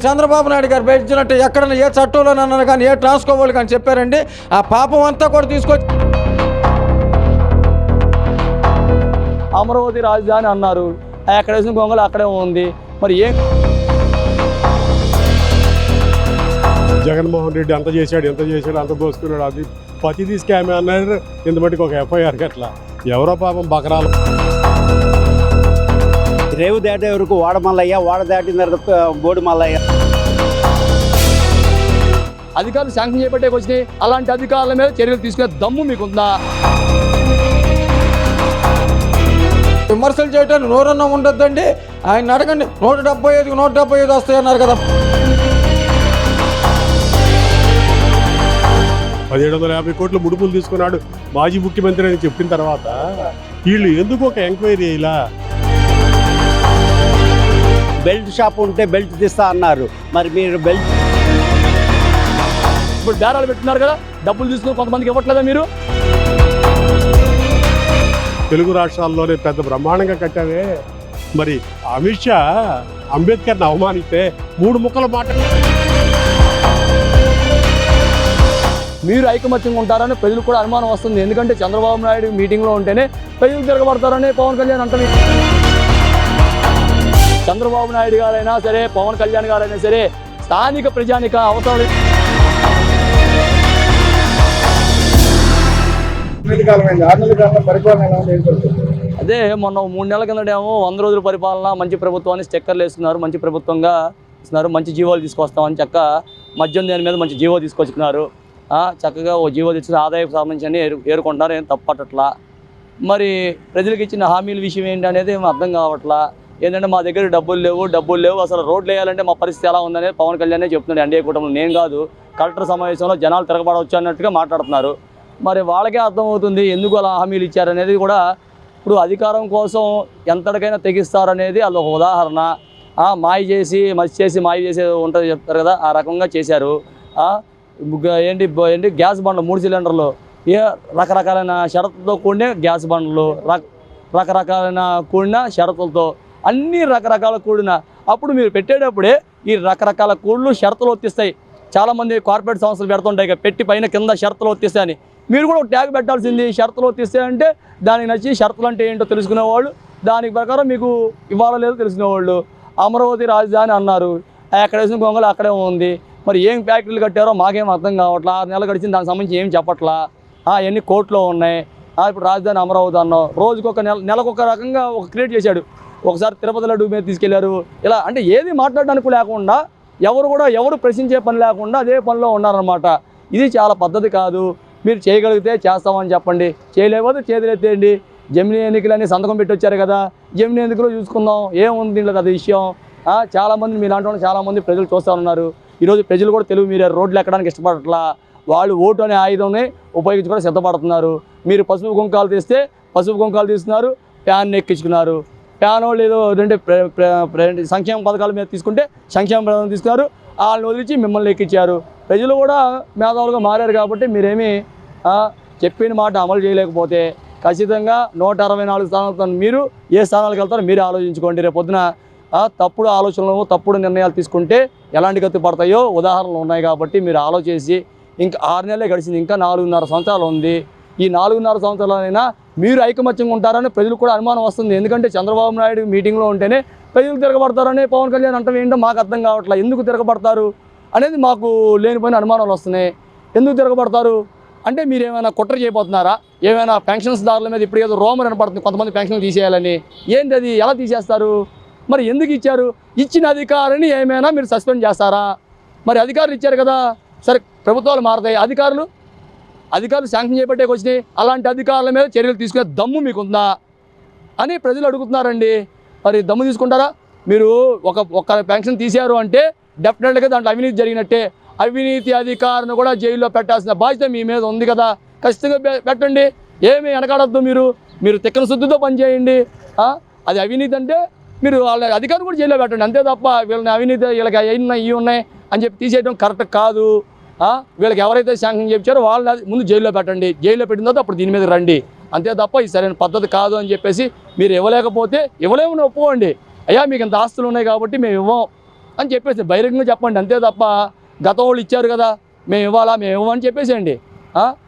చంద్రబాబు నాయుడు గారు బయటిచ్చినట్టు ఎక్కడన్నా ఏ చట్టంలోనన్నా కానీ ఏ ట్రాన్స్కోవాలి కానీ చెప్పారండి. ఆ పాపం అంతా కూడా తీసుకొచ్చి అమరావతి రాజధాని అన్నారు. ఎక్కడ వేసిన గొంగలు అక్కడే ఉంది. మరి ఏం జగన్మోహన్ రెడ్డి అంత చేశాడు అంత దోసుకున్నాడు, అది ప్రతిదీ స్కామ్ అన్నారు. ఇంత మటుకు ఒక ఎఫ్ఐఆర్ అట్లా ఎవరో పాపం బకరాలు. రేవు దాటే వరకు వాడ మల్లయ్య, వాడ దాటిన తర్వాత బోడి మల్లయ్య. అధికారులు శాంక్షన్ చేపట్టే వచ్చినాయి. అలాంటి అధికారుల మీద చర్యలు తీసుకునే దమ్ము మీకుందా? విమర్శలు చేయడానికి నోరన్నా ఉండొద్దండి. ఆయన అడగండి. 175 వస్తాయన్నారు కదా. 1750 కోట్ల ముడుపులు తీసుకున్నాడు మాజీ ముఖ్యమంత్రి అని చెప్పిన తర్వాత వీళ్ళు ఎందుకు ఒక ఎంక్వైరీ ఇలా బెల్ట్ షాప్ ఉంటే బెల్ట్ తీస్తా అన్నారు. మరి మీరు బెల్ట్ ఇప్పుడు బేరాలు పెట్టున్నారు కదా, డబ్బులు తీసుకుని కొంతమందికి ఇవ్వట్లేదా మీరు? తెలుగు రాష్ట్రాల్లోనే పెద్ద బ్రహ్మాండంగా కట్టావే. మరి అమిత్ షా అంబేద్కర్ని అవమానిస్తే 3 ముక్కల మాట. మీరు ఐకమత్యంగా ఉంటారని ప్రజలు కూడా అనుమానం వస్తుంది. ఎందుకంటే చంద్రబాబు నాయుడు మీటింగ్లో ఉంటేనే ప్రజలు తిరగబడతారని పవన్ కళ్యాణ్ అంటారు. చంద్రబాబు నాయుడు గారైనా సరే, పవన్ కళ్యాణ్ గారైనా సరే, స్థానిక ప్రజానిక అవసరం. అదే మొన్న 3 నెలల కిందటేమో 100 రోజుల పరిపాలన మంచి ప్రభుత్వాన్ని స్టిక్కర్లు వేస్తున్నారు, మంచి ప్రభుత్వంగా ఇస్తున్నారు, మంచి జీవోలు తీసుకొస్తామని చక్క మద్యం దాని మీద మంచి జీవో తీసుకొచ్చుకున్నారు. చక్కగా ఓ జీవో తెచ్చిన ఆదాయం సంబంధించి ఏరుకుంటున్నారు. ఏం తప్పట్లా. మరి ప్రజలకు ఇచ్చిన హామీల విషయం ఏంటి అనేది ఏమో అర్థం కావట్లా. ఏంటంటే మా దగ్గర డబ్బులు లేవు, అసలు రోడ్లు వేయాలంటే మా పరిస్థితి ఎలా ఉందనేది పవన్ కళ్యాణే చెప్తున్నాడు. ఎన్డీఏ కూటమిలో నేను కాదు, కలెక్టర్ సమావేశంలో జనాలు తిరగబడవచ్చు అన్నట్టుగా మాట్లాడుతున్నారు. మరి వాళ్ళకే అర్థమవుతుంది ఎందుకు అలా హామీలు ఇచ్చారనేది కూడా. ఇప్పుడు అధికారం కోసం ఎంతటికైనా తెగిస్తారనేది అది ఒక ఉదాహరణ. మాయ చేసి ఉంటుంది చెప్తారు కదా, ఆ రకంగా చేశారు. ఏంటి గ్యాస్ బండ్లు 3 సిలిండర్లు, రకరకాలైన షరతులతో కూడిన గ్యాస్ బండ్లు, రకరకాలైన కూడిన షరతులతో, అన్ని రకరకాల కూడిన. అప్పుడు మీరు పెట్టేటప్పుడే ఈ రకరకాల కూడులు షరతులు వర్తిస్తాయి. చాలామంది కార్పొరేట్ సంస్థలు పెడుతుంటాయి పెట్టి పైన కింద షరతులు వర్తిస్తాయని. మీరు కూడా ఒక ట్యాగ్ పెట్టాల్సింది. షరతులు వర్తిస్తాయంటే దానికి నచ్చి షరతులు అంటే ఏంటో తెలుసుకునేవాళ్ళు, దానికి ప్రకారం మీకు ఇవ్వాలో లేదో తెలుసుకునేవాళ్ళు. అమరావతి రాజధాని అన్నారు. ఎక్కడ వేసిన గొంగలు అక్కడే ఉంది. మరి ఏం ఫ్యాక్టరీలు కట్టారో మాకేం అర్థం కావట్లా. 6 నెలలు గడిచింది, దానికి సంబంధించి ఏం చెప్పట్లా. ఎన్ని కోట్లు ఉన్నాయి. ఇప్పుడు రాజధాని అమరావతి అన్నాం. రోజుకొక నెలకొక రకంగా ఒక క్రియేట్ చేశాడు. ఒకసారి తిరుపతి లడ్డు మీద తీసుకెళ్లారు. ఇలా అంటే ఏది మాట్లాడడానికి లేకుండా, ఎవరు ప్రశ్నించే పని లేకుండా అదే పనిలో ఉన్నారనమాట. ఇది చాలా పద్ధతి కాదు. మీరు చేయగలిగితే చేస్తామని చెప్పండి, చేయలేకపోతే చేతులెత్తేయండి. జమినీ ఎన్నికలని సంతకం పెట్టి వచ్చారు కదా, జమినీ ఎన్నికలో చూసుకుందాం, ఏముంది దీంట్లో అది విషయం. చాలామంది మీలాంటి వాళ్ళు చాలామంది ప్రజలు చూస్తూ ఉన్నారు. ఈరోజు ప్రజలు కూడా తెలుగు మీరు రోడ్లు ఎక్కడానికి ఇష్టపడట్లా. వాళ్ళు ఓటు అనే ఆయుధాన్ని ఉపయోగించుకొని సిద్ధపడుతున్నారు. మీరు పసుపు కుంకాలు తీస్తే పసుపు కుంకాలు తీస్తున్నారు, ప్యాన్ ఎక్కించుకున్నారు. ప్యాన్ వాళ్ళు ఏదో సంక్షేమ పథకాల మీద తీసుకుంటే సంక్షేమ పథకాలు తీసుకున్నారు. వాళ్ళని వదిలించి మిమ్మల్ని ఎక్కించారు. ప్రజలు కూడా మేధావులుగా మారారు కాబట్టి మీరేమీ చెప్పిన మాట అమలు చేయలేకపోతే ఖచ్చితంగా 164 స్థానాలతో మీరు ఏ స్థానాలకు వెళ్తారో మీరే ఆలోచించుకోండి. రేపు పొద్దున తప్పుడు ఆలోచనలు, తప్పుడు నిర్ణయాలు తీసుకుంటే ఎలాంటి గతి పడతాయో ఉదాహరణలు ఉన్నాయి. కాబట్టి మీరు ఆలోచించి, ఇంకా 6 నెలలే గడిచింది, ఇంకా 4.5 సంవత్సరాలు ఉంది. ఈ 4.5 సంవత్సరాలైనా మీరు ఐకమత్యంగా ఉంటారని ప్రజలు కూడా అనుమానం వస్తుంది. ఎందుకంటే చంద్రబాబు నాయుడు మీటింగ్లో ఉంటేనే ప్రజలు తిరగబడతారని పవన్ కళ్యాణ్ అంటే ఏంటో మాకు అర్థం కావట్లేదు. ఎందుకు తిరగబడతారు అనేది మాకు లేనిపోయిన అనుమానాలు వస్తున్నాయి. ఎందుకు తిరగబడతారు అంటే మీరు ఏమైనా కుట్ర చేయబోతున్నారా? ఏమైనా పెన్షన్స్ దారుల మీద ఇప్పుడు ఏదో రోమర్ అనపడుతుంది, కొంతమంది పెన్షన్లు తీసేయాలని. ఏంటి అది, ఎలా తీసేస్తారు? మరి ఎందుకు ఇచ్చారు? ఇచ్చిన అధికారిని ఏమైనా మీరు సస్పెండ్ చేస్తారా? మరి అధికారులు ఇచ్చారు కదా, సరే ప్రభుత్వాలు మారుతాయి, అధికారులు శాంక్షన్ చేపట్టే వచ్చినాయి. అలాంటి అధికారుల మీద చర్యలు తీసుకునే దమ్ము మీకుందా అని ప్రజలు అడుగుతున్నారండి. మరి దమ్ము తీసుకుంటారా? మీరు ఒక పెన్షన్ తీశారు అంటే డెఫినెట్గా దాంట్లో అవినీతి జరిగినట్టే. అవినీతి అధికారిని కూడా జైల్లో పెట్టాల్సిన బాధ్యత మీ మీద ఉంది కదా. ఖచ్చితంగా పెట్టండి, ఏమీ వెనకాడద్దు. మీరు తిక్కన శుద్ధితో పనిచేయండి. అది అవినీతి అంటే మీరు వాళ్ళ అధికారులు కూడా జైల్లో పెట్టండి, అంతే తప్ప వీళ్ళని అవినీతి వీళ్ళకి ఇవి ఉన్నాయి అని చెప్పి తీసేయడం కరెక్ట్ కాదు. వీళ్ళకి ఎవరైతే శాంక్షన్ చేయించారో వాళ్ళని ముందు జైల్లో పెట్టండి. జైల్లో పెట్టిన తర్వాత అప్పుడు దీని మీద రండి. అంతే తప్ప ఇది సరైన పద్ధతి కాదు అని చెప్పేసి మీరు ఇవ్వలేకపోతే ఇవ్వలేమని ఒప్పుకోండి. అయ్యా మీకు ఇంత ఆస్తులు ఉన్నాయి కాబట్టి మేము ఇవ్వం, అని చెప్పేసి బహిరంగంగా చెప్పండి. అంతే తప్ప గత వాళ్ళు ఇచ్చారు కదా మేము ఇవ్వాలా మేము ఇవ్వమని చెప్పేసేయండి.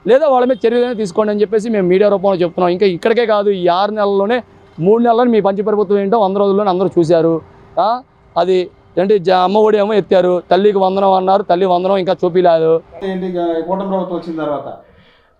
లేదా వాళ్ళ మీద చర్యలు తీసుకోండి అని చెప్పేసి మేము మీడియా రూపంలో చెప్తున్నాం. ఇంకా ఇక్కడికే కాదు, ఈ 6 నెలల్లోనే 3 నెలల్లోనే మీ పంచప్రభుత్వం ఏంటో 100 రోజుల్లోనే అందరూ చూశారు. అది అంటే అమ్మ ఒడి ఏమో ఎత్తారు, తల్లికి వందనం అన్నారు, తల్లి వందనం ఇంకా చూపిలేదు. ఏంటి కూటమి ప్రభుత్వం వచ్చిన తర్వాత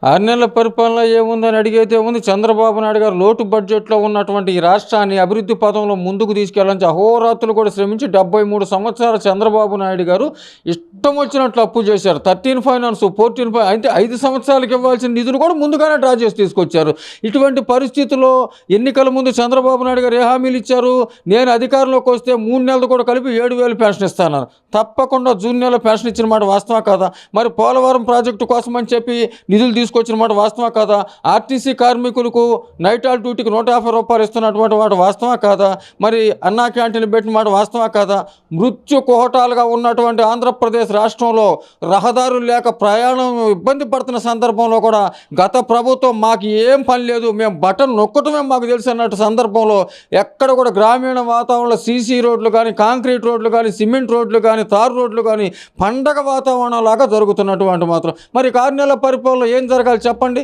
6 నెలల పరిపాలన ఏముందని అడిగితే ఉంది. చంద్రబాబు నాయుడు గారు లోటు బడ్జెట్లో ఉన్నటువంటి ఈ రాష్ట్రాన్ని అభివృద్ధి పథంలో ముందుకు తీసుకెళ్ళాలని అహోరాత్రులు కూడా శ్రమించి 73 సంవత్సరాల చంద్రబాబు నాయుడు గారు ఇష్టం వచ్చినట్లు అప్పు చేశారు. 13 ఫైనాన్స్ 14 అంటే 5 సంవత్సరాలకు ఇవ్వాల్సిన నిధులు కూడా ముందుగానే డ్రా చేసి తీసుకొచ్చారు. ఇటువంటి పరిస్థితుల్లో ఎన్నికల ముందు చంద్రబాబు నాయుడు గారు ఏ హామీలు ఇచ్చారు? నేను అధికారంలోకి వస్తే 3 నెలలు కూడా కలిపి 7,000 పెన్షన్ ఇస్తాను. తప్పకుండా జూన్ నెలలో పెన్షన్ ఇచ్చిన మాట వాస్తవా కాదా? మరి పోలవరం ప్రాజెక్టు కోసం అని చెప్పి నిధులు తీసుకొచ్చిన మాట వాస్తవా కాదా? ఆర్టీసీ కార్మికులకు నైట్ ఆల్ డ్యూటీకి 150 రూపాయలు ఇస్తున్నటువంటి మాట వాస్తవా కాదా? మరి అన్నా క్యాంటీన్ పెట్టిన మాట వాస్తవా కాదా? మృత్యు కోహటాలుగా ఉన్నటువంటి ఆంధ్రప్రదేశ్ రాష్ట్రంలో రహదారులు లేక ప్రయాణం ఇబ్బంది పడుతున్న సందర్భంలో కూడా గత ప్రభుత్వం మాకు ఏం పని లేదు, మేము బటన్ నొక్కటమే మాకు తెలుసు అన్నట్టు సందర్భంలో ఎక్కడ కూడా గ్రామీణ వాతావరణంలో సీసీ రోడ్లు కానీ, కాంక్రీట్ రోడ్లు కానీ, సిమెంట్ రోడ్లు కానీ, తారు రోడ్లు కానీ పండగ వాతావరణం లాగా జరుగుతున్నటువంటి మాత్రం. మరి 6 నెలల పరిపాలనలో ఏం జరగాలి చెప్పండి?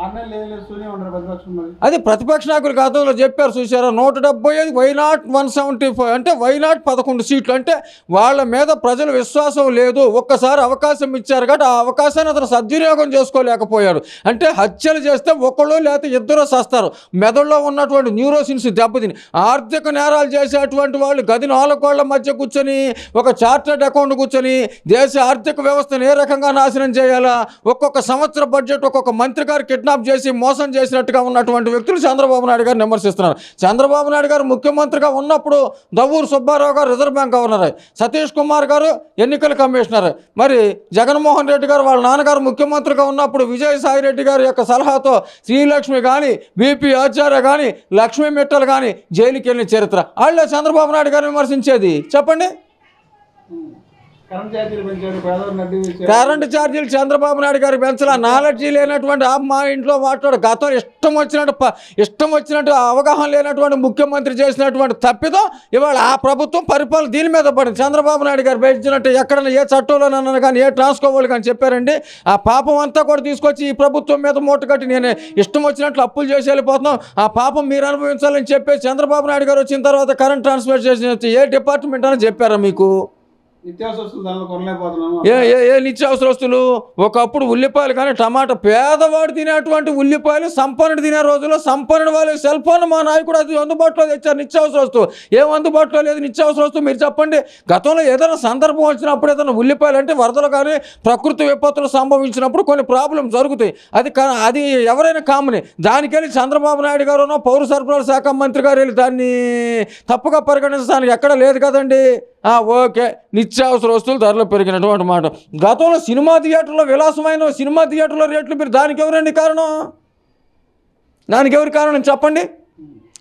6 నెలలు ఏం లేదు, శూన్యం ఉండరు ప్రతిపక్షం మరి. అది ప్రతిపక్ష నాయకులు గతంలో చెప్పారు చూసారా, 175 వైనాట్ 175 అంటే వైనాట్ 11 సీట్లు. అంటే వాళ్ళ మీద ప్రజల విశ్వాసం లేదు. ఒక్కసారి అవకాశం ఇచ్చారు కాబట్టి ఆ అవకాశాన్ని అతను సద్వినియోగం చేసుకోలేకపోయాడు. అంటే హత్యలు చేస్తే ఒకళ్ళు లేకపోతే ఇద్దరు సస్తారు. మెదడులో ఉన్నటువంటి న్యూరోసిన్స్ దెబ్బతిని ఆర్థిక నేరాలు చేసేటువంటి వాళ్ళు గది 4 కోళ్ల మధ్య కూర్చొని ఒక చార్టర్డ్ అకౌంట్ కూర్చొని దేశ ఆర్థిక వ్యవస్థను ఏ రకంగా నాశనం చేయాలా, ఒక్కొక్క సంవత్సర బడ్జెట్ ఒక్కొక్క మంత్రి గారు కిడ్నాప్ చేసి మోసం చేసినట్టుగా ఉన్నటువంటి వ్యక్తులు చంద్రబాబు నాయుడు గారిని విమర్శిస్తున్నారు. చంద్రబాబు నాయుడు గారు ముఖ్యమంత్రిగా ఉన్నప్పుడు దవ్వూరు సుబ్బారావు గారు reserve bank governor, Satish Kumar గారు ఎన్నికల కమిషనర్, మరి జగన్మోహన్ రెడ్డి గారు వాళ్ళ నాన్నగారు ముఖ్యమంత్రిగా ఉన్నప్పుడు విజయసాయి రెడ్డి గారి యొక్క సలహాతో శ్రీలక్ష్మి కానీ, బీపీ ఆచార్య కానీ, లక్ష్మీ మిట్టల్ కానీ జైలుకి వెళ్ళిన చరిత్ర. వాళ్ళే చంద్రబాబు నాయుడు గారిని విమర్శించేది చెప్పండి. కరెంట్ ఛార్జీలు పెంచారు, పేదవారిని అడ్డు ఇచ్చారు. కరెంటు ఛార్జీలు చంద్రబాబు నాయుడు గారు పెంచాల. నాలెడ్జీ లేనటువంటి మా ఇంట్లో మాట్లాడు గతం ఇష్టం వచ్చినట్టు అవగాహన లేనటువంటి ముఖ్యమంత్రి చేసినటువంటి తప్పిదం ఇవాళ ఆ ప్రభుత్వం పరిపాలన దీని మీద పడింది. చంద్రబాబు నాయుడు గారు పెంచినట్టు ఎక్కడైనా ఏ చట్టంలోనన్నా కానీ ఏ ట్రాన్స్కోవాలి కానీ చెప్పారండి. ఆ పాపం అంతా కూడా తీసుకొచ్చి ఈ ప్రభుత్వం మీద మూట కట్టి నేను ఇష్టం వచ్చినట్లు అప్పులు చేసి వెళ్ళిపోతున్నాం, ఆ పాపం మీరు అనుభవించాలని చెప్పేసి చంద్రబాబు నాయుడు గారు వచ్చిన తర్వాత కరెంట్ ట్రాన్స్ఫర్ చేసిన ఏ డిపార్ట్మెంట్ అని చెప్పారా మీకు? నిత్యావసర వస్తువులు దానిలో కొనలేకపోతున్నాము. ఏ నిత్యావసర వస్తువులు? ఒకప్పుడు ఉల్లిపాయలు కానీ టమాటా, పేదవాడు తినేటువంటి ఉల్లిపాయలు సంపన్నుడు తినే రోజుల్లో సంపన్నుడు వాళ్ళు సెల్ ఫోన్ మా నాయకుడు అది అందుబాటులో తెచ్చారు. నిత్యావసర వస్తువు ఏం అందుబాటులో లేదు నిత్యావసర వస్తువు మీరు చెప్పండి. గతంలో ఏదైనా సందర్భం వచ్చినప్పుడు ఏదైనా ఉల్లిపాయలు అంటే వరదలు కానీ ప్రకృతి విపత్తులు సంభవించినప్పుడు కొన్ని ప్రాబ్లం జరుగుతాయి. అది ఎవరైనా కామని. దానికెళ్ళి చంద్రబాబు నాయుడు గారు పౌర సరఫరాల శాఖ మంత్రి గారు వెళ్ళి దాన్ని తప్పుగా పరిగణించడానికి ఎక్కడ లేదు కదండి. ఓకే, నిత్యావసర వస్తువులు ధరలు పెరిగినటువంటి మాట. గతంలో సినిమా థియేటర్లో విలాసమైన సినిమా థియేటర్లో రేట్లు మీరు దానికి ఎవరండి కారణం? దానికి ఎవరి కారణం చెప్పండి.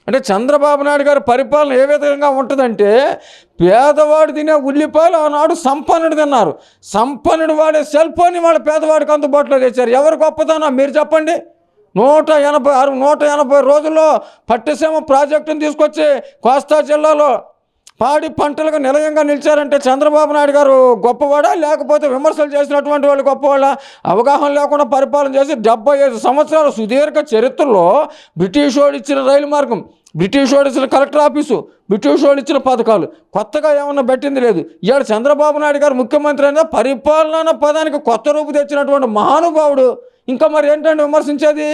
అంటే చంద్రబాబు నాయుడు గారి పరిపాలన ఏ విధంగా ఉంటుందంటే పేదవాడు తినే ఉల్లిపాయలు ఆనాడు సంపన్నుడు తిన్నారు. సంపన్నుడు వాడే సెల్ ఫోన్ వాళ్ళ పేదవాడికి అందుబాటులో తెచ్చారు. ఎవరు గొప్పదన్నా మీరు చెప్పండి. 180 రోజుల్లో పట్టిసీమ ప్రాజెక్టును తీసుకొచ్చి కోస్తా జిల్లాలో పాడి పంటలకు నిలయంగా నిలిచారంటే చంద్రబాబు నాయుడు గారు గొప్పవాడా లేకపోతే విమర్శలు చేసినటువంటి వాళ్ళు గొప్పవాళ్ళ? అవగాహన లేకుండా పరిపాలన చేసి 75 సంవత్సరాల సుదీర్ఘ చరిత్రలో బ్రిటిష్ వాడు ఇచ్చిన రైలు మార్గం, బ్రిటిష్ వాడు ఇచ్చిన కలెక్టర్ ఆఫీసు, బ్రిటిష్ వాడు ఇచ్చిన పథకాలు కొత్తగా ఏమన్నా పెట్టింది లేదు. ఇవాళ చంద్రబాబు నాయుడు గారు ముఖ్యమంత్రి అయినా పరిపాలన పదానికి కొత్త రూపు తెచ్చినటువంటి మహానుభావుడు. ఇంకా మరి ఏంటంటే విమర్శించేది?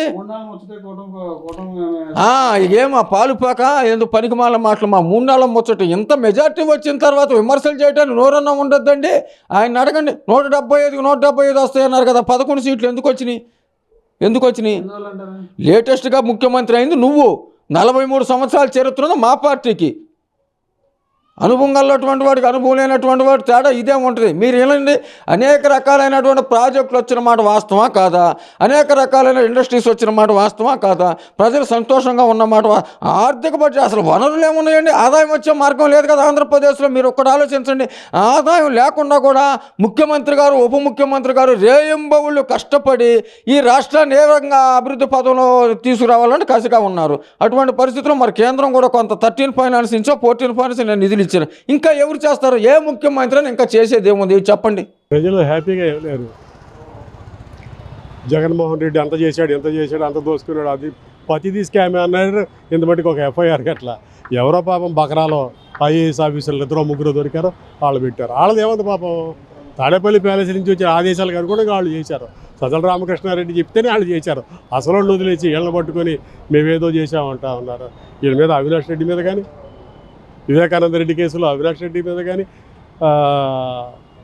ఏమా పాలుపాక ఎందుకు పనికిమాల మాటలు మా 3 నెలల ముచ్చట. ఇంత మెజార్టీ వచ్చిన తర్వాత విమర్శలు చేయడానికి నోరన్నా ఉండొద్దండి. ఆయన అడగండి. 175 వస్తాయన్నారు కదా, 11 సీట్లు ఎందుకు వచ్చినాయి? లేటెస్ట్గా ముఖ్యమంత్రి అయింది నువ్వు. 43 సంవత్సరాల చరిత్ర ఉంది మా పార్టీకి. అనుభవం కలిగినటువంటి వాడికి అనుభవం లేనటువంటి వాడు తేడా ఇదే ఉంటుంది. మీరు ఏనండి అనేక రకాలైనటువంటి ప్రాజెక్టులు వచ్చిన మాట వాస్తవా కాదా? అనేక రకాలైన ఇండస్ట్రీస్ వచ్చిన మాట వాస్తవా కాదా? ప్రజలు సంతోషంగా ఉన్న మాట ఆర్థిక బడ్జెట్ అసలు వనరులు ఏమున్నాయండి? ఆదాయం వచ్చే మార్గం లేదు కదా ఆంధ్రప్రదేశ్లో. మీరు ఒక్కటి ఆలోచించండి. ఆదాయం లేకుండా కూడా ముఖ్యమంత్రి గారు ఉప ముఖ్యమంత్రి గారు రేయింబవుళ్ళు కష్టపడి ఈ రాష్ట్రాన్ని ఏ విధంగా అభివృద్ధి పదంలో తీసుకురావాలంటే కసిగా ఉన్నారు. అటువంటి పరిస్థితుల్లో మరి కేంద్రం కూడా కొంత 13 ఫైనాన్స్ నుంచో 14 ఫైనాన్స్ నిధులు ఇచ్చారు. ఇంకా ఎవరు చేస్తారు? ఏ ముఖ్యమంత్రి ఇంకా చేసేది ఏముంది చెప్పండి? ప్రజలు హ్యాపీగా ఏం లేరు. జగన్మోహన్ రెడ్డి అంత చేశాడు అంత దోసుకున్నాడు, అది ప్రతిదీ స్కామే అన్నారు. ఇంత మటుకు ఒక ఎఫ్ఐఆర్కి అట్లా ఎవరో పాపం బకరాలో ఐఏఎస్ ఆఫీసర్లు 2-3 దొరికారో వాళ్ళు పెట్టారు. వాళ్ళది ఏముంది పాపం, తాడేపల్లి ప్యాలెస్ నుంచి వచ్చిన ఆదేశాలు కనుక వాళ్ళు చేశారు. సజ్జల రామకృష్ణారెడ్డి చెప్తేనే వాళ్ళు చేశారు. అసలు వదిలేసి వీళ్ళని పట్టుకొని మేమేదో చేసామంటా ఉన్నారు. వీళ్ళ మీద అవినాష్ రెడ్డి మీద కానీ, వివేకానంద రెడ్డి కేసులో అవినాష్ రెడ్డి మీద కానీ,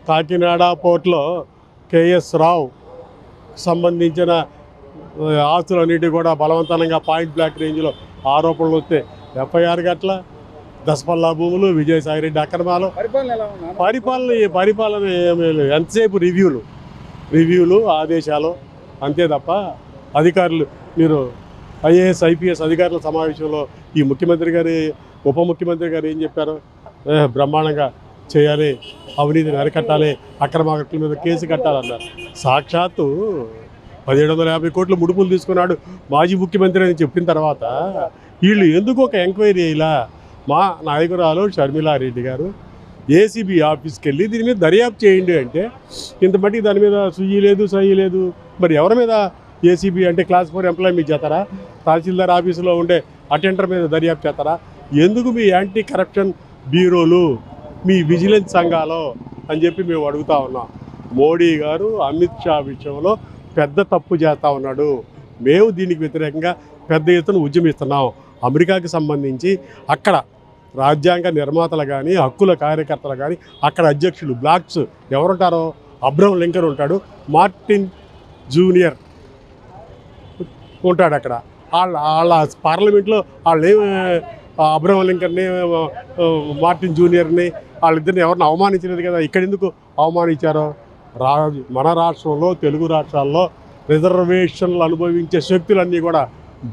కాకినాడ పోర్ట్లో కేఎస్ రావు సంబంధించిన ఆస్తులన్నిటి కూడా బలవంతంగా పాయింట్ బ్లాక్ రేంజ్లో ఆరోపణలు వస్తే ఎఫ్ఐఆర్కి అట్లా దసపల్లా భూములు, విజయసాయిరెడ్డి అక్రమాలు, పరిపాలన ఏమీ లేదు. ఎంతసేపు రివ్యూలు ఆదేశాలు అంతే తప్ప అధికారులు, మీరు ఐఏఎస్ ఐపీఎస్ అధికారుల సమావేశంలో ఈ ముఖ్యమంత్రి గారి ఉప ముఖ్యమంత్రి గారు ఏం చెప్పారు? బ్రహ్మాండంగా చేయాలి, అవినీతిని అరికట్టాలి, అక్రమార్కుల మీద కేసు కట్టాలన్నారు. సాక్షాత్తు 1750 కోట్ల ముడుపులు తీసుకున్నాడు మాజీ ముఖ్యమంత్రి అని చెప్పిన తర్వాత వీళ్ళు ఎందుకు ఒక ఎంక్వైరీ ఇలా? మా నాయకురాలు షర్మిలారెడ్డి గారు ఏసీబీ ఆఫీస్కి వెళ్ళి దీని మీద దర్యాప్తు చేయండి అంటే ఇంత మట్టికి దాని మీద సుయ్యి లేదు. మరి ఎవరి మీద ఏసీబీ అంటే క్లాస్ 4 ఎంప్లాయీ మీద చేస్తారా? తహసీల్దార్ ఆఫీసులో ఉండే అటెండర్ మీద దర్యాప్తు చేస్తారా? ఎందుకు మీ యాంటీ కరప్షన్ బ్యూరోలు, మీ విజిలెన్స్ సంఘాలు అని చెప్పి మేము అడుగుతా ఉన్నాం. మోడీ గారు అమిత్ షా విషయంలో పెద్ద తప్పు చేస్తూ ఉన్నాడు. మేము దీనికి వ్యతిరేకంగా పెద్ద ఎత్తున ఉద్యమిస్తున్నాం. అమెరికాకి సంబంధించి అక్కడ రాజ్యాంగ నిర్మాతలు కానీ, హక్కుల కార్యకర్తలు కానీ, అక్కడ అధ్యక్షులు బ్లాక్స్ ఎవరుంటారో అబ్రహం లింకన్ ఉంటాడు, మార్టిన్ జూనియర్ ఉంటాడు అక్కడ. వాళ్ళ పార్లమెంట్లో వాళ్ళు అబ్రహం లింకన్ని, మార్టిన్ జూనియర్ని, వాళ్ళిద్దరిని ఎవరిని అవమానించలేదు కదా. ఇక్కడ ఎందుకు అవమానించారో? మన రాష్ట్రంలో, తెలుగు రాష్ట్రాల్లో రిజర్వేషన్లు అనుభవించే శక్తులన్నీ కూడా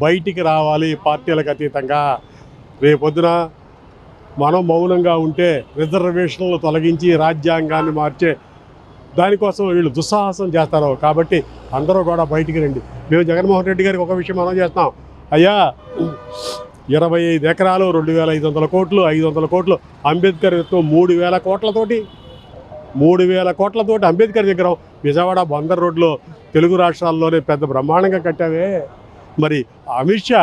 బయటికి రావాలి పార్టీలకు అతీతంగా. రేపొద్దున మనం మౌనంగా ఉంటే రిజర్వేషన్లు తొలగించి రాజ్యాంగాన్ని మార్చే దానికోసం వీళ్ళు దుస్సాహసం చేస్తారు. కాబట్టి అందరూ కూడా బయటికి రండి. మేము జగన్మోహన్ రెడ్డి గారికి ఒక విషయం మనం చేస్తాం. అయ్యా, 25 ఎకరాలు, 2500 కోట్లు, 500 కోట్లు అంబేద్కర్ 3000 కోట్లతోటి అంబేద్కర్ దగ్గర విజయవాడ బందర్ రోడ్లో తెలుగు రాష్ట్రాల్లోనే పెద్ద బ్రహ్మాండంగా కట్టావే. మరి అమిత్ షా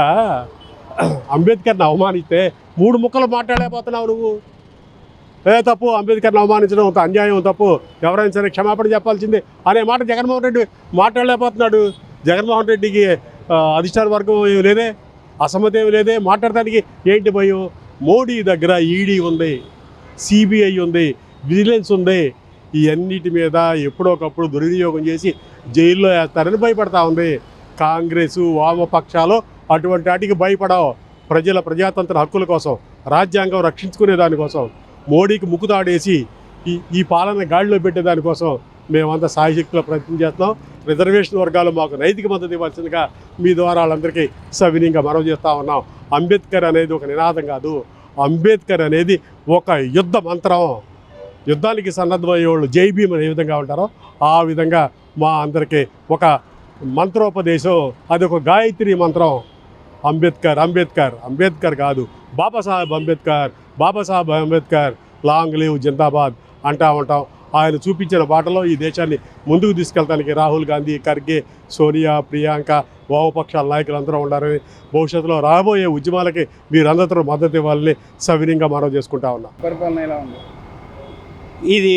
అంబేద్కర్ని అవమానిస్తే 3 ముక్కలు మాట్లాడలేకపోతున్నావు నువ్వు. తప్పు, అంబేద్కర్ని అవమానించడం అంత అన్యాయం, తప్పు, ఎవరైనా సరే క్షమాపణ చెప్పాల్సిందే అనే మాట జగన్మోహన్ రెడ్డి మాట్లాడలేకపోతున్నాడు. జగన్మోహన్ రెడ్డికి అధిష్టాన వర్గం ఏమి లేదే, అసమ్మతి ఏమి లేదే, మాట్లాడటానికి ఏంటి భయం? మోడీ దగ్గర ఈడీ ఉంది, సిబిఐ ఉంది, విజిలెన్స్ ఉంది. ఈ అన్నిటి మీద ఎప్పుడోకప్పుడు దుర్వినియోగం చేసి జైల్లో వేస్తారని భయపడతా ఉంది కాంగ్రెసు, వామపక్షాలు. అటువంటి వాటికి భయపడవు. ప్రజాతంత్ర హక్కుల కోసం, రాజ్యాంగం రక్షించుకునే దానికోసం, మోడీకి ముక్కుతాడేసి ఈ పాలన గాడిలో పెట్టేదానికోసం మేమంతా సాయశక్తిలో ప్రయత్నం చేస్తున్నాం. రిజర్వేషన్ వర్గాలు మాకు నైతిక మద్దతు ఇవ్వాల్సిందిగా మీ ద్వారా వాళ్ళందరికీ సవినీయంగా మనవి చేస్తూ ఉన్నాం. అంబేద్కర్ అనేది ఒక నినాదం కాదు, అంబేద్కర్ అనేది ఒక యుద్ధ మంత్రం. యుద్ధానికి సన్నద్ధమయ్యే వాళ్ళు జై భీమ్ ఏ విధంగా ఉంటారో ఆ విధంగా మా అందరికీ ఒక మంత్రోపదేశం, అది ఒక గాయత్రి మంత్రం. అంబేద్కర్ కాదు, బాబాసాహెబ్ అంబేద్కర్, లాంగ్ లివ్ జిందాబాద్ అంటూ ఉంటాం. ఆయన చూపించిన బాటలో ఈ దేశాన్ని ముందుకు తీసుకెళ్ళడానికి రాహుల్ గాంధీ, ఖర్గే, సోనియా, ప్రియాంక, వామపక్షాల నాయకులు అందరూ ఉండాలని, భవిష్యత్తులో రాబోయే ఉద్యమాలకి మీరందరూ మద్దతు ఇవ్వాలని సవినీయంగా మనం చేసుకుంటా ఉన్నాం. పరిపాలన ఎలా ఉంది? ఇది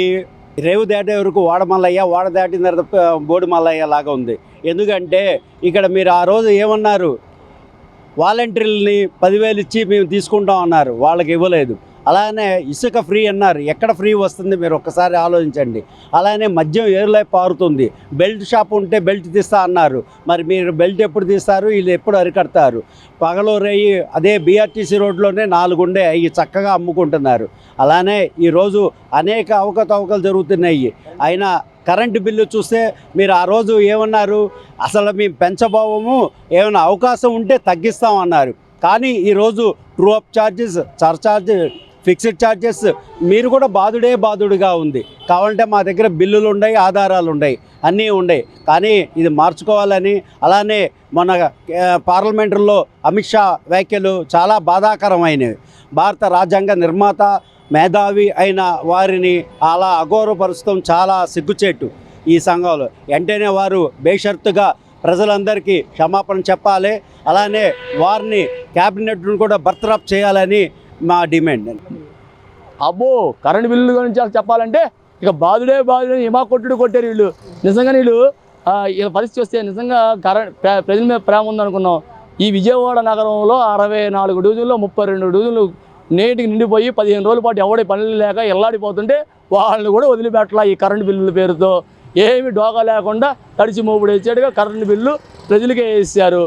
రేవు దాటే వరకు వాడమల్లయ్య, వాడ దాటిన తర్వాత బోడి మల్లయ్య లాగా ఉంది. ఎందుకంటే ఇక్కడ మీరు ఆ రోజు ఏమన్నారు? వాలంటీర్లని 10,000 ఇచ్చి మేము తీసుకుంటాం అన్నారు, వాళ్ళకి ఇవ్వలేదు. అలానే ఇసుక ఫ్రీ అన్నారు, ఎక్కడ ఫ్రీ వస్తుంది మీరు ఒక్కసారి ఆలోచించండి. అలానే మద్యం ఏరులై పారుతుంది. బెల్ట్ షాప్ ఉంటే బెల్ట్ తీస్తా అన్నారు, మరి మీరు బెల్ట్ ఎప్పుడు తీస్తారు? వీళ్ళు ఎప్పుడు అరికడతారు? పగలు రేయి అదే బీఆర్టీసీ రోడ్లోనే 4 ఉండే అవి చక్కగా అమ్ముకుంటున్నారు. అలానే ఈరోజు అనేక అవకతవకలు జరుగుతున్నాయి. అయినా కరెంటు బిల్లు చూస్తే మీరు ఆ రోజు ఏమన్నారు? అసలు మేము పెంచబోవము, ఏమైనా అవకాశం ఉంటే తగ్గిస్తామన్నారు. కానీ ఈరోజు true up charges, surcharge, fixed charges మీరు కూడా బాధుడుగా ఉంది. కావాలంటే మా దగ్గర బిల్లులు ఉన్నాయి, ఆధారాలు ఉన్నాయి, అన్నీ ఉన్నాయి. కానీ ఇది మార్చుకోవాలని. అలానే మన పార్లమెంటులో అమిత్ షా వ్యాఖ్యలు చాలా బాధాకరమైనవి. భారత రాజ్యాంగ నిర్మాత మేధావి అయిన వారిని అలా అగౌరవపరుస్తాం చాలా సిగ్గుచేటు ఈ సంఘంలో. వెంటనే వారు బేషరతుగా ప్రజలందరికీ క్షమాపణ చెప్పాలి. అలానే వారిని క్యాబినెట్ను కూడా బర్తరఫ్ చేయాలని మా డిమాండ్. అబ్బో కరెంట్ బిల్లు గురించి చెప్పాలంటే ఇక బాధుడే హిమా కొట్టారు వీళ్ళు. నిజంగా వీళ్ళు ఇలా పరిస్థితి వస్తే నిజంగా ప్రజల మీద ప్రేమ ఉందనుకున్నాం. ఈ విజయవాడ నగరంలో 64 డివిజన్లో 32 డివిజన్లు నేటికి నిండిపోయి 15 రోజుల పాటు ఎవడి పనులు లేక ఎల్లాడిపోతుంటే వాళ్ళని కూడా వదిలిపెట్టలా ఈ కరెంటు బిల్లుల పేరుతో. ఏమి డోకా లేకుండా తడిచి మోపుడు వేసాడుగా కరెంటు బిల్లు ప్రజలకే వేసారు.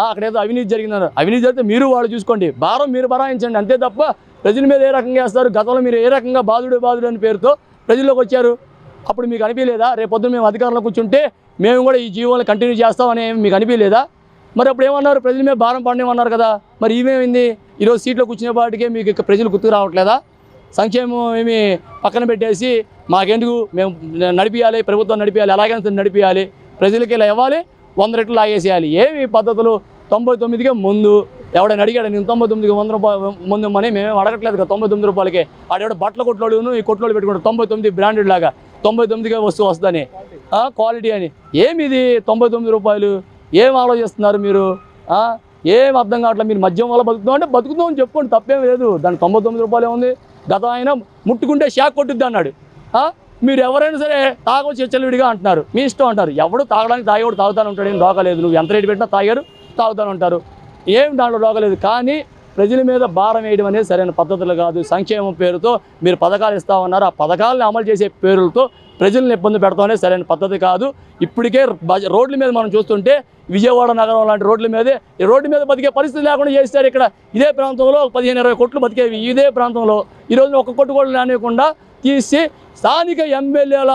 అక్కడేదో అవినీతి జరిగినారు. అవినీతి జరిగితే మీరు వాళ్ళు చూసుకోండి, భారం మీరు భరాయించండి, అంతే తప్ప ప్రజల మీద ఏ రకంగా వేస్తారు. గతంలో మీరు ఏ రకంగా బాధుడు అని పేరుతో ప్రజల్లోకి వచ్చారు. అప్పుడు మీకు అనిపించలేదా రేపొద్దున మేము అధికారంలో కూర్చుంటే మేము కూడా ఈ జీవోలను కంటిన్యూ చేస్తామని మీకు అనిపించలేదా? మరి అప్పుడు ఏమన్నారు, ప్రజల మీద భారం పడనేమన్నారు కదా. మరి ఇవేమైంది? ఈరోజు సీట్లో కూర్చునే వాటికే మీకు ప్రజలు గుర్తుకు రావట్లేదా? సంక్షేమం ఏమి పక్కన పెట్టేసి మాకెందుకు, మేము నడిపియాలి, ప్రభుత్వం నడిపియాలి, అలాగే నడిపియాలి, ప్రజలకి ఇలా ఇవ్వాలి, 100 రెట్లు లాగేసేయాలి. ఏమి పద్ధతులు? 99కే ముందు ఎవడైనా అడిగాడు నేను 99కి 100 రూపాయలు ముందు మనీ మేమేం అడగట్లేదు కదా. 99 రూపాయలకే ఆడెవడ బట్టల కొట్లోడును ఈ కొట్లోడు పెట్టుకుంటాడు 99 బ్రాండెడ్ లాగా 99కే వస్తువు వస్తుందని క్వాలిటీ అని. ఏమి ఇది 99 రూపాయలు? ఏం ఆలోచిస్తున్నారు మీరు? ఏం అర్థం కావట్లేదు. మీరు మద్యం వల్ల బతుకుతాం అంటే బతుకుతాం అని చెప్పుకోండి, తప్పేం లేదు. దానికి 99 రూపాయలు ఉంది. గత ఆయన ముట్టుకుంటే షాక్ కొట్టుద్ది అన్నాడు. మీరు ఎవరైనా సరే తాగవచ్చు చెచ్చలుడిగా అంటున్నారు, మీ ఇష్టం అంటారు. ఎవడు తాగడానికి తాగేవాడు తాగుతాను ఉంటాడు, ఏం రోగలేదు. నువ్వు ఎంత రేటు పెట్టినా తాగారు తాగుతాను ఉంటారు, ఏం దాంట్లో రోగలేదు. కానీ ప్రజల మీద భారం వేయడం అనేది సరైన పద్ధతులు కాదు. సంక్షేమం పేరుతో మీరు పథకాలు ఇస్తామన్నారు, ఆ పథకాలను అమలు చేసే పేరులతో ప్రజలను ఇబ్బంది పెడతాం అనేది సరైన పద్ధతి కాదు. ఇప్పటికే రోడ్ల మీద మనం చూస్తుంటే విజయవాడ నగరం లాంటి రోడ్ల మీదే ఈ రోడ్డు మీద బతికే పరిస్థితి లేకుండా చేస్తారు. ఇక్కడ ఇదే ప్రాంతంలో 15-20 కొట్లు బతికేవి ఇదే ప్రాంతంలో. ఈరోజు ఒక్క కొట్టు కూడా లేనివ్వకుండా తీసి స్థానిక ఎమ్మెల్యేల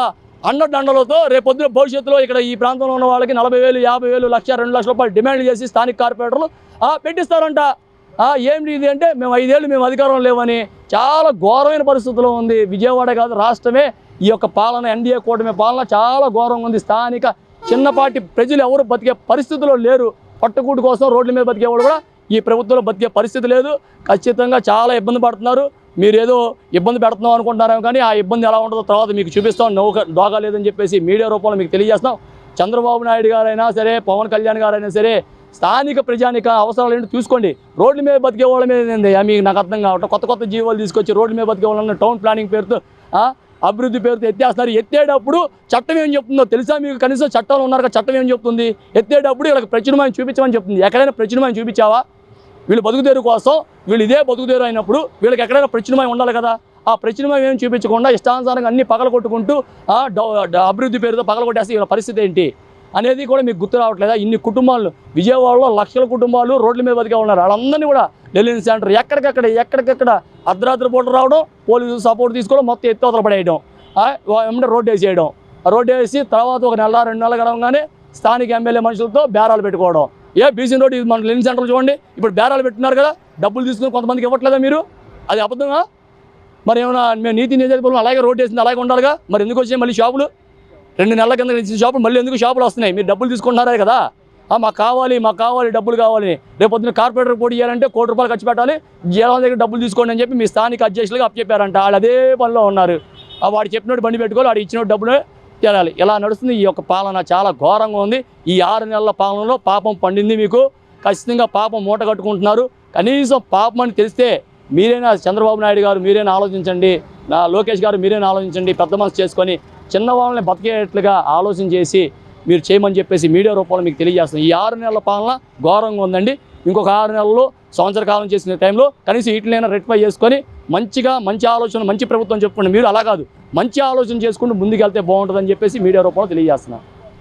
అండదండలతో రేపొద్దున భవిష్యత్తులో ఇక్కడ ఈ ప్రాంతంలో ఉన్న వాళ్ళకి 40,000, 50,000, 1,00,000, 2,00,000 రూపాయలు డిమాండ్ చేసి స్థానిక కార్పొరేటర్లు పెట్టిస్తారంట. ఏమిటి ఇది అంటే మేము 5 ఏళ్ళు మేము అధికారం లేవని. చాలా ఘోరమైన పరిస్థితుల్లో ఉంది విజయవాడ కాదు రాష్ట్రమే. ఈ యొక్క పాలన ఎన్డీఏ కూటమి పాలన చాలా ఘోరంగా ఉంది. స్థానిక చిన్నపాటి ప్రజలు ఎవరు బతికే పరిస్థితుల్లో లేరు. పట్టుకూటు కోసం రోడ్ల మీద బతికేవాళ్ళు కూడా ఈ ప్రభుత్వంలో బతికే పరిస్థితి లేదు. ఖచ్చితంగా చాలా ఇబ్బంది పడుతున్నారు. మీరు ఏదో ఇబ్బంది పెడుతున్నాం అనుకుంటున్నారేమో, కానీ ఆ ఇబ్బంది ఎలా ఉంటుందో తర్వాత మీకు చూపిస్తాం. దోగా లేదని చెప్పేసి మీడియా రూపంలో మీకు తెలియజేస్తాం. చంద్రబాబు నాయుడు గారైనా సరే, పవన్ కళ్యాణ్ గారైనా సరే, స్థానిక ప్రజానిక అవసరాలు ఏంటో చూసుకోండి. రోడ్ల మీద బతికే వాళ్ళ మీద మీకు నాకు అర్థం కావటం. కొత్త జీవోలు తీసుకొచ్చి రోడ్ల మీద బతికే వాళ్ళని టౌన్ ప్లానింగ్ పేరుతో అభివృద్ధి పేరుతో ఎత్తేస్తున్నారు. ఎత్తేటప్పుడు చట్టం ఏం చెప్తుందో తెలుసా మీకు? కనీసం చట్టాలు ఉన్నారు కదా, చట్టం ఏం చెప్తుంది? ఎత్తేటప్పుడు వీళ్ళకి ప్రచురమైన చూపించమని చెప్తుంది. ఎక్కడైనా ప్రచురమైన చూపించావా? వీళ్ళు బతుకుదేరు కోసం వీళ్ళు ఇదే బతుకుదేరు అయినప్పుడు వీళ్ళకి ఎక్కడైనా ప్రచురమైన ఉండాలి కదా. ఆ ప్రచురమైన ఏం చూపించకుండా ఇష్టానుసారంగా అన్ని పగలగొట్టుకుంటూ అభివృద్ధి పేరుతో పగలగొట్టేస్తే వీళ్ళ పరిస్థితి ఏంటి అనేది కూడా మీకు గుర్తు రావట్లేదా? ఇన్ని కుటుంబాలు విజయవాడలో లక్షల కుటుంబాలు రోడ్ల మీద బతికే ఉన్నారు. వాళ్ళందరినీ కూడా ఢిల్లీ సెంటర్ ఎక్కడికెక్కడ అర్ధరాత్రి పూట రావడం, పోలీసు సపోర్ట్ తీసుకోవడం, మొత్తం ఎత్తువతలు పడేయడం, ఏమంటే రోడ్డు వేసేయడం. రోడ్డు వేసి తర్వాత ఒక నెల 2 నెలలు గడవగానే స్థానిక ఎమ్మెల్యే మనుషులతో బేరాలు పెట్టుకోవడం. బీసీ రోడ్డు మన ఢిల్లీ సెంటర్ చూడండి, ఇప్పుడు బేరాలు పెట్టున్నారు కదా, డబ్బులు తీసుకుని కొంతమందికి ఇవ్వట్లేదా మీరు? అది అబద్ధమా? మరి ఏమన్నా మేము నీతి నిజాయితీ అలాగే రోడ్డు వేసింది అలాగే ఉండాలిగా. మరి ఎందుకు వచ్చాయి మళ్ళీ షాపులు? 2 నెలల కింద ఇచ్చిన షాపులు మళ్ళీ ఎందుకు షాపులు వస్తున్నాయి? మీరు డబ్బులు తీసుకుంటున్నారే కదా. మాకు కావాలి డబ్బులు కావాలి. రేపొద్దున కార్పొరేటర్ పోటీ చేయాలంటే ₹1 కోటి ఖర్చు పెట్టాలి, జనాల దగ్గర డబ్బులు తీసుకోండి అని చెప్పి మీ స్థానిక అధ్యక్షులుగా అప్పచెప్పారంట. వాళ్ళు అదే పనిలో ఉన్నారు. వాడు చెప్పినట్టు బండి పెట్టుకోవాలి, వాడు ఇచ్చినట్టు డబ్బులు చేయాలి. ఇలా నడుస్తుంది ఈ యొక్క పాలన. చాలా ఘోరంగా ఉంది. ఈ 6 నెలల పాలనలో పాపం పండింది మీకు. ఖచ్చితంగా పాపం మూట కట్టుకుంటున్నారు. కనీసం పాపం అని తెలిస్తే మీరైనా చంద్రబాబు నాయుడు గారు మీరైనా ఆలోచించండి, లోకేష్ గారు మీరైనా ఆలోచించండి. పెద్ద మనసు చేసుకొని చిన్న వాళ్ళని బతికేట్లుగా ఆలోచన చేసి మీరు చేయమని చెప్పేసి మీడియా రూపంలో మీకు తెలియజేస్తాం. ఈ 6 నెలల పాలన ఘోరంగా ఉందండి. ఇంకొక 6 నెలల్లో సంవత్సర కాలం చేసిన టైంలో కనీసం వీటినైనా రెక్టిఫై చేసుకొని మంచి ఆలోచన, మంచి ప్రభుత్వం చెప్పుకోండి. మీరు అలా కాదు, మంచి ఆలోచన చేసుకుంటూ ముందుకెళ్తే బాగుంటుందని చెప్పేసి మీడియా రూపంలో తెలియజేస్తున్నాం.